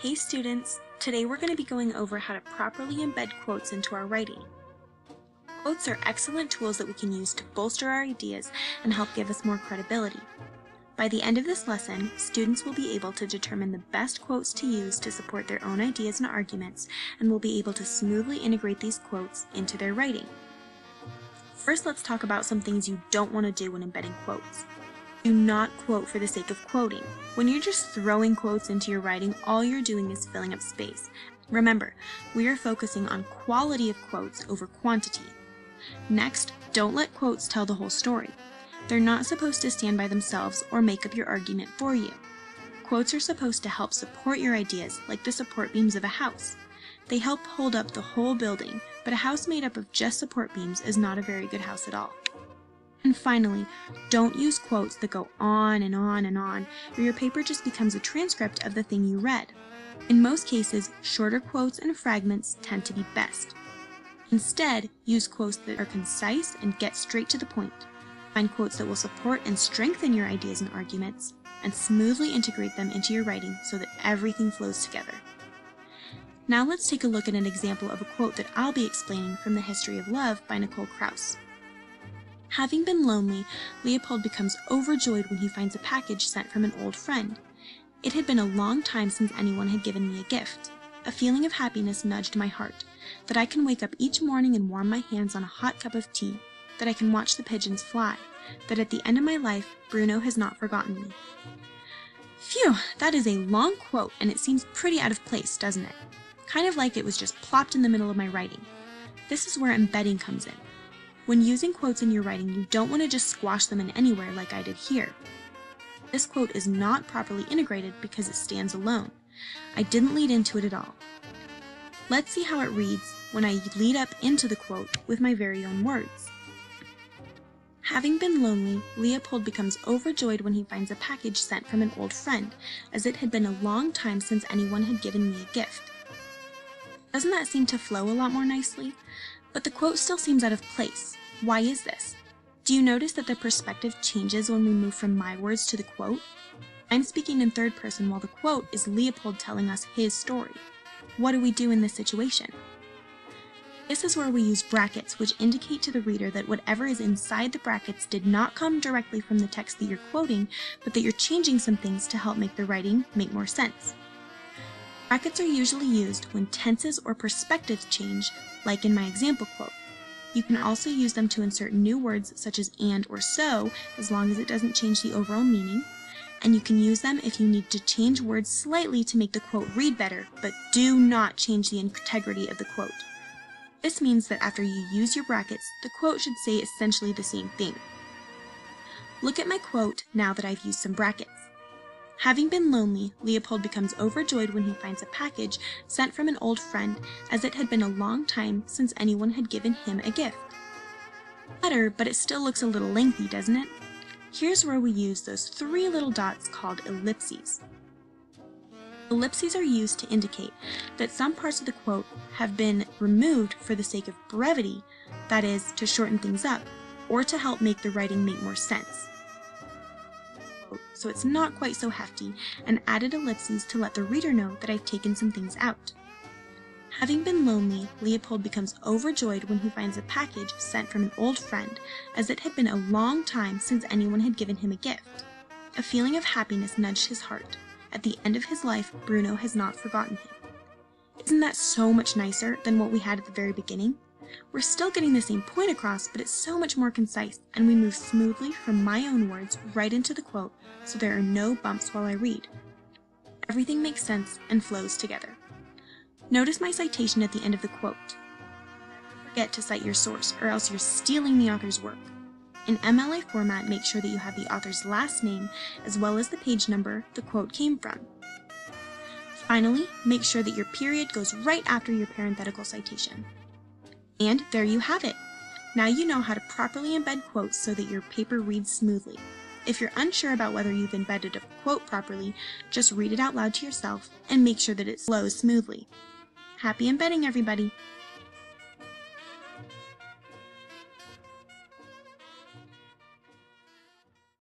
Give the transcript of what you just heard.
Hey students, today we're going to be going over how to properly embed quotes into our writing. Quotes are excellent tools that we can use to bolster our ideas and help give us more credibility. By the end of this lesson, students will be able to determine the best quotes to use to support their own ideas and arguments, and will be able to smoothly integrate these quotes into their writing. First, let's talk about some things you don't want to do when embedding quotes. Do not quote for the sake of quoting. When you're just throwing quotes into your writing, all you're doing is filling up space. Remember, we are focusing on quality of quotes over quantity. Next, don't let quotes tell the whole story. They're not supposed to stand by themselves or make up your argument for you. Quotes are supposed to help support your ideas, like the support beams of a house. They help hold up the whole building, but a house made up of just support beams is not a very good house at all. And finally, don't use quotes that go on and on and on, or your paper just becomes a transcript of the thing you read. In most cases, shorter quotes and fragments tend to be best. Instead, use quotes that are concise and get straight to the point. Find quotes that will support and strengthen your ideas and arguments, and smoothly integrate them into your writing so that everything flows together. Now let's take a look at an example of a quote that I'll be explaining from The History of Love by Nicole Krauss. Having been lonely, Leopold becomes overjoyed when he finds a package sent from an old friend. It had been a long time since anyone had given me a gift. A feeling of happiness nudged my heart, that I can wake up each morning and warm my hands on a hot cup of tea, that I can watch the pigeons fly, that at the end of my life, Bruno has not forgotten me. Phew, that is a long quote, and it seems pretty out of place, doesn't it? Kind of like it was just plopped in the middle of my writing. This is where embedding comes in. When using quotes in your writing, you don't want to just squash them in anywhere like I did here. This quote is not properly integrated because it stands alone. I didn't lead into it at all. Let's see how it reads when I lead up into the quote with my very own words. Having been lonely, Leopold becomes overjoyed when he finds a package sent from an old friend, as it had been a long time since anyone had given me a gift. Doesn't that seem to flow a lot more nicely? But the quote still seems out of place. Why is this? Do you notice that the perspective changes when we move from my words to the quote? I'm speaking in third person while the quote is Leopold telling us his story. What do we do in this situation? This is where we use brackets, which indicate to the reader that whatever is inside the brackets did not come directly from the text that you're quoting, but that you're changing some things to help make the writing make more sense. Brackets are usually used when tenses or perspectives change, like in my example quote. You can also use them to insert new words such as and or so, as long as it doesn't change the overall meaning. And you can use them if you need to change words slightly to make the quote read better, but do not change the integrity of the quote. This means that after you use your brackets, the quote should say essentially the same thing. Look at my quote now that I've used some brackets. Having been lonely, Leopold becomes overjoyed when he finds a package sent from an old friend, as it had been a long time since anyone had given him a gift. Better, but it still looks a little lengthy, doesn't it? Here's where we use those three little dots called ellipses. Ellipses are used to indicate that some parts of the quote have been removed for the sake of brevity, that is, to shorten things up, or to help make the writing make more sense. So it's not quite so hefty, and added ellipses to let the reader know that I've taken some things out. Having been lonely, Leopold becomes overjoyed when he finds a package sent from an old friend, as it had been a long time since anyone had given him a gift. A feeling of happiness nudged his heart. At the end of his life, Bruno has not forgotten him. Isn't that so much nicer than what we had at the very beginning? We're still getting the same point across, but it's so much more concise, and we move smoothly from my own words right into the quote, so there are no bumps while I read. Everything makes sense and flows together. Notice my citation at the end of the quote. Never forget to cite your source, or else you're stealing the author's work. In MLA format, make sure that you have the author's last name, as well as the page number the quote came from. Finally, make sure that your period goes right after your parenthetical citation. And there you have it! Now you know how to properly embed quotes so that your paper reads smoothly. If you're unsure about whether you've embedded a quote properly, just read it out loud to yourself and make sure that it flows smoothly. Happy embedding, everybody!